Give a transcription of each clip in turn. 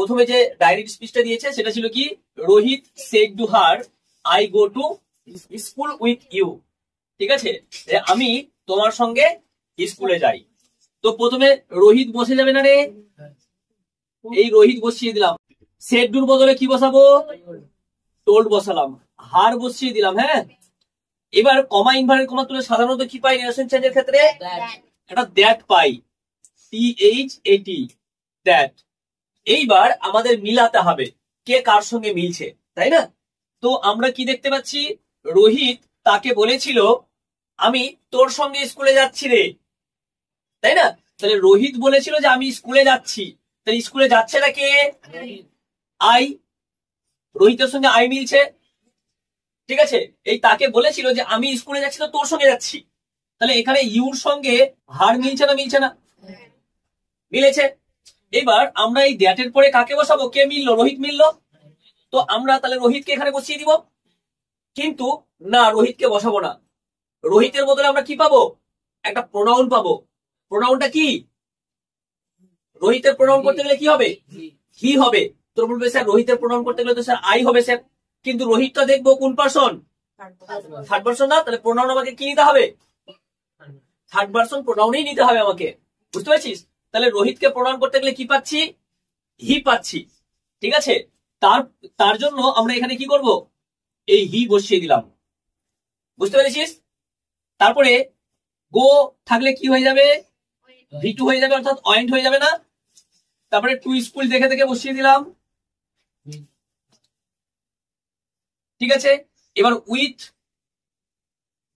প্রথমে যে ডাইরেক্ট স্পিচটা দিয়েছে সেটা ছিল কি, Rohit said to her I go to school with you. ঠিক আছে, আমি তোমার সঙ্গে স্কুলে যাই। তো প্রথমে রোহিত বসে যাবে না রে, এই রোহিত বসিয়ে দিলাম। সেড টুর বদলে কি বসাবো, টোল্ড বসালাম। হার বসিয়ে দিলাম। হ্যাঁ, এবার কমা ইনভার্টেড কমা তুলে সাধারণত কি পাই রিলেশন চেঞ্জের ক্ষেত্রে, একটা দ্যাট পাই, THAT, দ্যাট। এইবার আমাদের মিলাতে হবে কে কার সঙ্গে মিলছে, তাই না? তো আমরা কি দেখতে পাচ্ছি, রোহিত তাকে বলেছিল আমি তোর সঙ্গে স্কুলে যাচ্ছি রে, তাই না? তাহলে রোহিত বলেছিল যে আমি স্কুলে যাচ্ছি, তাহলে স্কুলে যাচ্ছে না কে, আই। রোহিতের সঙ্গে আই মিলছে। ঠিক আছে, এই তাকে বলেছিল যে আমি স্কুলে যাচ্ছি তো তোর সঙ্গে যাচ্ছি, তাহলে এখানে ইউর সঙ্গে হার মিলছে না, মিলছে না? মিলেছে। এবার আমরা এই দ্যাটের পরে কাকে বসাবো, কে মিললো, রোহিত মিললো, তো আমরা তাহলে রোহিতকে এখানে বসিয়ে দিব। কিন্তু না, রোহিতকে বসাবো না, রোহিতের বদলে আমরা কি পাবো, একটা প্রোনাউন পাবো। প্রোনাউনটা কি, রোহিতের প্রোনাউন করতে গেলে কি হবে, হি হবে। তোর বলবে স্যার রোহিতের প্রোনাউন করতে গেলে তো স্যার আই হবে স্যার, কিন্তু রোহিতটা দেখবো কোন পারসন, থার্ড পারসন না, তাহলে প্রোনাউন আমাকে কি নিতে হবে, থার্ড পারসন প্রোনাউনই নিতে হবে আমাকে। বুঝতে পারছিস? তাহলে রোহিতকে প্রোনাউন করতে গেলে কি পাচ্ছি, হি পাচ্ছি। ঠিক আছে, তার জন্য আমরা এখানে কি করব, এই হি বসিয়ে দিলাম। বুঝতে পেরেছিস? তারপরে গো থাকলে কি হয়ে যাবে, V2 হয়ে যাবে, অর্থাৎ ওয়েন্ট হয়ে যাবে না। তারপরে টু স্কুল দেখে দেখে বসিয়ে দিলাম। ঠিক আছে, এবার উইথ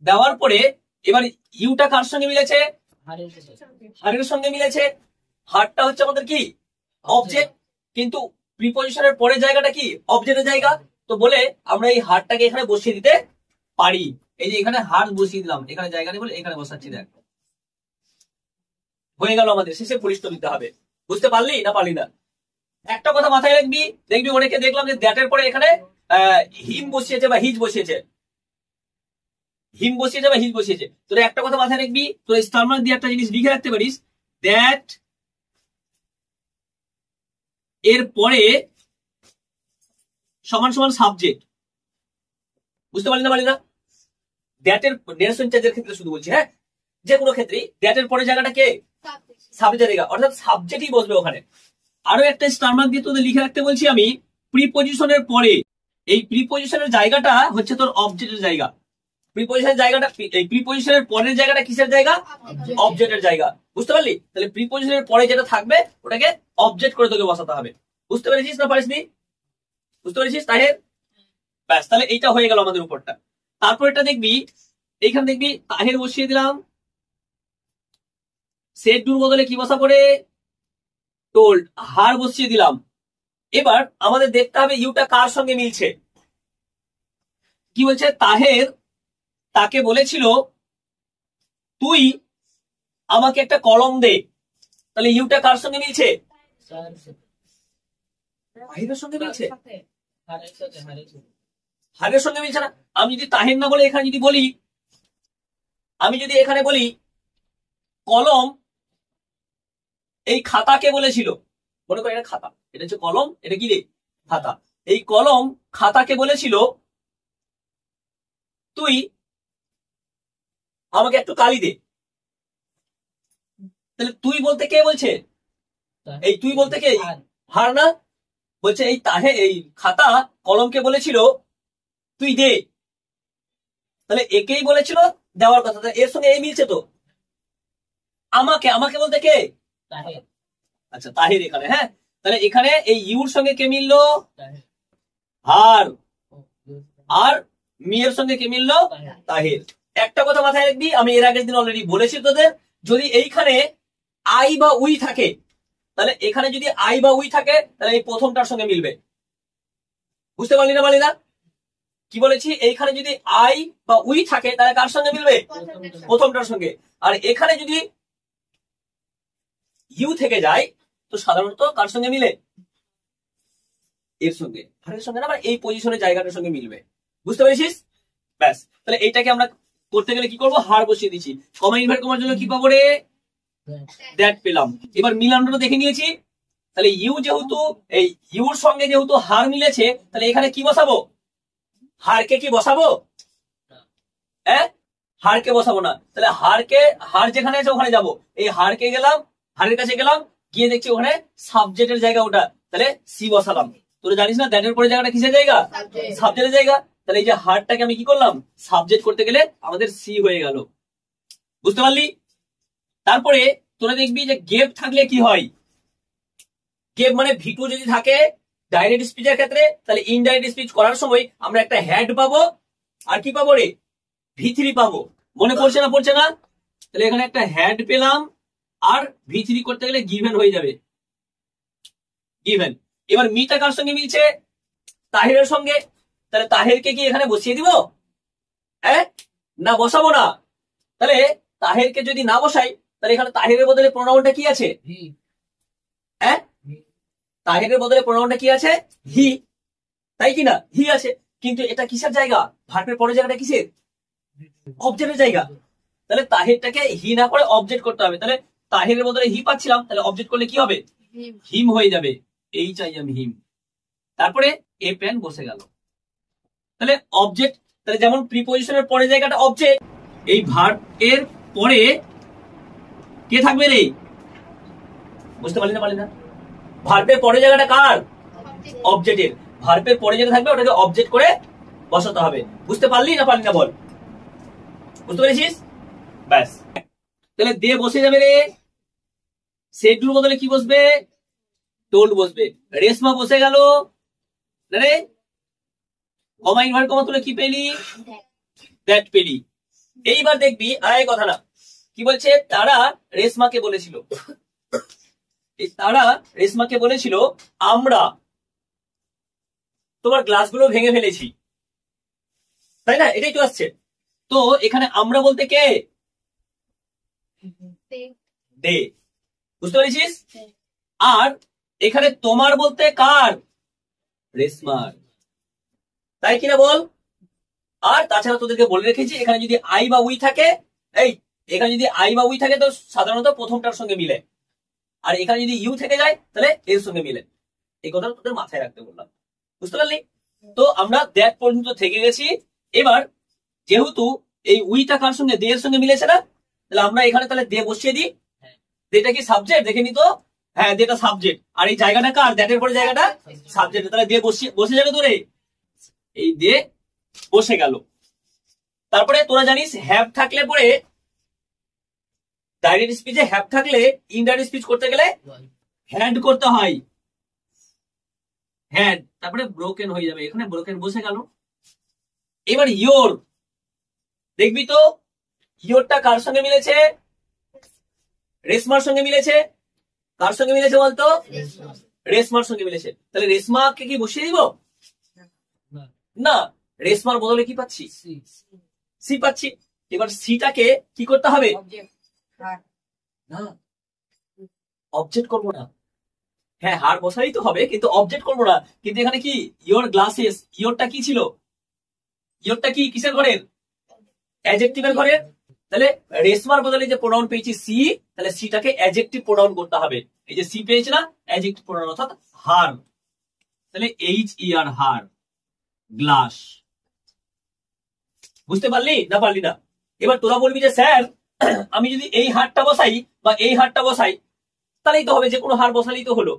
দেওয়ার পরে এবার ইউটা কার সঙ্গে মিলেছে, হারের সঙ্গে মিলেছে। হারটা হচ্ছে আমাদের কি, অবজেক্ট, কিন্তু প্রিপজিশনের পরের জায়গাটা কি, অবজেক্টের জায়গা। তো বলে আমরা এই হারটাকে এখানে বসিয়ে দিতে পারি। এই যে এখানে হার বসিয়ে দিলাম, এখানে জায়গা নেই বলে এখানে বসাচ্ছি, দেখ হয়ে গেল আমাদের। শেষে পরিষ্কার দিতে হবে। বুঝতে পারলি না পারলি না? একটা কথা মাথায় রাখবি, দেখবি অনেকে দেখলাম যে দ্যাটের পরে এখানে হিম বসিয়েছে বা হিজ বসিয়েছে, হিম বসিয়েছে বা হিজ বসিয়েছে। তোর একটা কথা মাথায় রাখবি, তোর স্টার মার্ক দিয়ে একটা জিনিস লিখে রাখতে পারিস, দ্যাট এর পরে সমান সমান সাবজেক্ট। বুঝতে পারলি না পারলি না? দ্যাটের নেরেশন চেঞ্জের ক্ষেত্রে শুধু বলছি, হ্যাঁ, যে কোনো ক্ষেত্রে দ্যাটের পরে জায়গাটা কে, সাবজেক্ট জায়গা, অর্থাৎ সাবজেক্টই বসবে ওখানে। আরো একটা স্টার মার্ক দিয়ে তোদের লিখে রাখতে বলছি আমি, প্রিপজিশনের পরে এই প্রিপজিশনের জায়গাটা হচ্ছে তোর অবজেক্টের জায়গা। প্রিপজিশনের জায়গাটা, এই প্রিপজিশনের পরের জায়গাটা কিসের জায়গা, অবজেক্টের জায়গা। বুঝতে পারলি? তাহলে প্রিপজিশনের পরে যেটা থাকবে ওটাকে অবজেক্ট করে তোকে বসাতে হবে। বুঝতে পেরেছিস না পারিসনি? বুঝতে পেরেছিস তাহের? ব্যাস, তাহলে এইটা হয়ে গেল আমাদের উপরটা। তারপর এটা দেখবি, এইখানে দেখবি তাহের বসিয়ে দিলাম, সেট টুর বদলে কি বসা পড়ে, টোল্ড। হার বসিয়ে দিলাম। এবার আমাদের দেখতে হবে ইউটা কার সঙ্গে মিলছে। কি বলছে, তাহের তাকে বলেছিল তুই আমাকে একটা কলম দে, তাহলে ইউটা কার সঙ্গে মিলছে, তাহেরের সঙ্গে মিলছে, হারের সঙ্গে মিলছে না। আমি যদি তাহের না বলে এখানে যদি বলি, আমি যদি এখানে বলি কলম এই খাতাকে বলেছিল, মনে করি এটা খাতা, এটা হচ্ছে কলম, এটা কি রে, খাতা। এই কলম খাতাকে বলেছিল তুই আমাকে একটু কালি দে, তাহলে তুই বলতে কে বলছে, এই তুই বলতে কে, হার না, বলছে এই তাহে এই খাতা কলমকে বলেছিল তুই দে, তাহলে একেই বলেছিল দেওয়ার কথা, এর সঙ্গে এই মিলছে তো। আমাকে আমাকে বলতে কে, আচ্ছা তাহির এখানে, হ্যাঁ, তাহলে এখানে এই ইউর সঙ্গে কে মিললো, হার, আর মিয়ের সঙ্গে কে মিললো, তাহির। একটা কথা মাথায় রাখবি, আমি এর আগের দিন অলরেডি বলেছি তোদের, যদি এইখানে আই বা উই থাকে, তাহলে এখানে যদি আই বা উই থাকে তাহলে এই প্রথমটার সঙ্গে মিলবে। বুঝতে পারলি না পারলি না? কি বলেছি, এইখানে যদি আই বা উই থাকে তাহলে কার সঙ্গে মিলবে, প্রথমটার সঙ্গে। আর এখানে যদি ইউ থেকে যায় তো সাধারণত কার সঙ্গে মিলে, এর সঙ্গে, হারের সঙ্গে না, এই পজিশনের জায়গাটার সঙ্গে মিলবে। বুঝতে পেরেছিস? ব্যাস, তাহলে এইটাকে আমরা করতে গেলে কি করবো, হার বসিয়ে দিচ্ছি। কমা ইনভার্ট কমার জন্য কি পাবো রে, দ্যাট পেলাম। এবার মিলানটা দেখে নিয়েছি, তাহলে ইউ যেহেতু এই ইউর সঙ্গে যেহেতু হার মিলেছে, তাহলে এখানে কি বসাবো? হারকে কি বসাবো? হ্যাঁ, হারকে বসাবো না। তাহলে হার যেখানে আছে ওখানে যাব। এই হারকে গেলাম, হারের কাছে গেলাম, গিয়ে দেখছি ওখানে সাবজেক্টের জায়গা ওটা, তাহলে সি বসালাম। তোরা জানিস না দ্যাটের পরে জায়গাটা কিসের জায়গা? সাবজেক্টের জায়গা। তাহলে এই যে হারটাকে আমি কি করলাম? সাবজেক্ট করতে গেলে আমাদের সি হয়ে গেল। বুঝতে পারলি? তারপরে তোরা দেখবি যে গেপ থাকলে কি হয়? গেপ মানে V2 যদি থাকে ডাইরেক্ট স্পিচের ক্ষেত্রে, তাহলে ইনডাইরেক্ট স্পিচ করার সময় আমরা একটা হ্যাড পাবো, আর কি পাবো রে? V3 পাবো। মনে পড়ছে না? পড়ছে না? তাহলে এখানে একটা হ্যাড পেলাম, আর V3 করতে গেলে গিভেন হয়ে যাবে, গিভেন। এবার মিটা কার সঙ্গে মিলছে? তাহিরের সঙ্গে। তাহলে তাহেরকে কি এখানে বসিয়ে দিব? হ্যাঁ, না বসাবো না। তাহলে তাহেরকে যদি না বসাই, তাহলে এখানে তাহিরের বদলে প্রোনাউনটা কি আছে? হ্যাঁ, তাহিরের বদলে প্রোনাউনটা কি আছে? হি, তাই কি না? হি আছে। কিন্তু এটা কিসের জায়গা? ভার্বের পরের জায়গাটা কিসের? অবজেক্টের জায়গা। তাহলে তাহিরটাকে হি না করে অবজেক্ট করতে হবে। তাহলে তাহিরের বদলে হি পাচ্ছিলাম, তাহলে অবজেক্ট করলে কি হবে? হিম হয়ে যাবে। এই চাই আমি, হিম। তারপরে এ পেন বসে গেল। তাহলে অবজেক্ট, তাহলে যেমন প্রিপোজিশনের পরে জায়গাটা অবজেক্ট, এই ভার্ব এর পরে কে থাকবে রে? বুঝতে পারলি না? পারলি না? ভার্বের পরে জায়গাটা কার? অবজেক্টের। ভার্বের পরে যেটা থাকবে ওটাকে অবজেক্ট করে বসাতে হবে। বুঝতে পারলি না? পারলি না? বল। বুঝতে পেরেছিস? ব্যাস। তাহলে দে বসে যাবে রে। সেডুর বদলে কি বসবে? টোল্ড বসবে। রেশমা বসে গেল রে। কমা ইনভার্ট কমা তুলে কি পেলি? দ্যাট পেলি। এইবার দেখবি আর কথা না, কি বলছে? তারা রেশমাকে বলেছিল, তারা রেশমাকে বলেছিল আমরা তোমার গ্লাসগুলো ভেঙে ফেলেছি, তাই না? এটাই তো আসছে। তো এখানে আমরা বলতে কে? দে। বুঝতে পেরেছিস? আর এখানে তোমার বলতে কার? রেশমার, তাই কিনা বল? আর তাছাড়া তোদেরকে বলে রেখেছি এখানে যদি আই বা উই থাকে, এই এখানে যদি আই বা উই থাকে তো সাধারণত প্রথমটার সঙ্গে মিলে, আর এখানে যদি ইউ থেকে যায় তাহলে এর সঙ্গে মিলে। এই কথাটা তোদের মাথায় রাখতে বললাম। বুঝতে পারলি? তো আমরা দ্যাট পর্যন্ত থেকে গেছি। এবার যেহেতু এই উইটা কার সঙ্গে? দে এর সঙ্গে মিলেছে না, তাহলে আমরা এখানে তাহলে দে বসিয়ে দিই। দেটা কি সাবজেক্ট? দেখে নি তো? হ্যাঁ, দেটা সাবজেক্ট। আর এই জায়গাটা কার? দ্যাটের পরে জায়গাটা সাবজেক্ট। তাহলে দে বসে যাবে তোরে। এই দে বসে গেল। তারপরে তোরা জানিস হ্যাভ থাকলে পরে ডাইরেক্ট স্পিচে হ্যাভ থাকলে ইনডাইরেক্ট স্পিচ করতে গেলে হ্যাড করতে হয়। হ্যাড, তারপরে ব্রোকেন হয়ে যাবে। এখানে ব্রোকেন বসে গেল। এবার ইয়োর দেখবি তো, ইয়োরটা কার সঙ্গে মিলেছে? রেশমার সঙ্গে মিলেছে। কার সঙ্গে মিলেছে বলতো? রেশমার সঙ্গে মিলেছে। তাহলে রেশমাকে কি বসিয়ে দিব? না, রেশমার বদলে কি পাচ্ছি? সি পাচ্ছি। এবার সিটাকে কি করতে হবে? না, অবজেক্ট করবো না। হ্যাঁ, হার বসাই তো হবে, কিন্তু অবজেক্ট করবো না। কিন্তু এখানে কি ইয়োর গ্লাসেস, ইয়োরটা কি ছিল? ইয়োরটা কি কিসের ঘরের? অ্যাডজেক্টিভের ঘরের। তাহলে রেশমার বদলে যে প্রোনাউন পেয়েছি সি, তাহলে সিটাকে অ্যাডজেক্টিভ প্রোনাউন করতে হবে। এই যে সি পেয়েছি না, অ্যাডজেক্টিভ প্রোনাউন অর্থাৎ হার। তাহলে HER, হার, গ্লাস। বুঝতে পারলি না? পারলি না? এবার তোরা বলবি যে স্যার আমি যদি এই হারটা বসাই বা এই হারটা বসাই তাহলেই তো হবে, যে কোনো হার বসালেই তো হলো।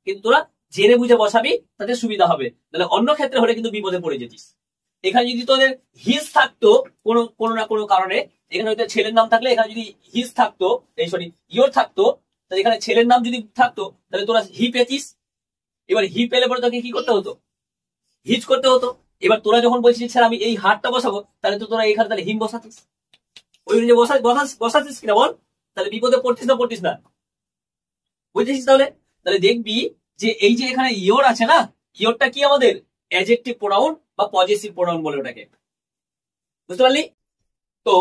কিন্তু তোরা জেনে বুঝে বসাবি, তাতে সুবিধা হবে। তাহলে অন্য ক্ষেত্রে হলে কিন্তু বিপদে পড়ে যেতিস। এখানে যদি তোদের হিজ থাকতো কোনো না কোনো কারণে, এখানে হয়তো ছেলের নাম থাকলে এখানে যদি হিজ থাকতো, এই সরি ইয়োর থাকতো, তাহলে এখানে ছেলের নাম যদি থাকতো তাহলে তোরা হি পেতিস। এবার হি পেলে পরে তোকে কি করতে হতো? হিজ করতে হতো। এবার তোরা যখন বলছিস স্যার আমি এই হারটা বসাবো, তাহলে তো তোরা এখানে তাহলে হিম বসাতিস। ওই অনুযায়ী বসাতিস কিনা বল? তাহলে বিপদে পড়তিস না? পড়তিস না? বুঝেছিস? তাহলে তাহলে দেখবি যে এই যে এখানে ইয়োর আছে না, ইয়োরটা কি আমাদের অ্যাডজেক্টিভ প্রোনাউন বা পজেসিভ প্রোনাউন বলে ওটাকে। বুঝতে পারলি? তো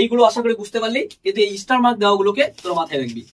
এইগুলো আশা করি বুঝতে পারলি, কিন্তু এই স্টার মার্ক দেওয়া গুলোকে তোর মাথায় রাখবি।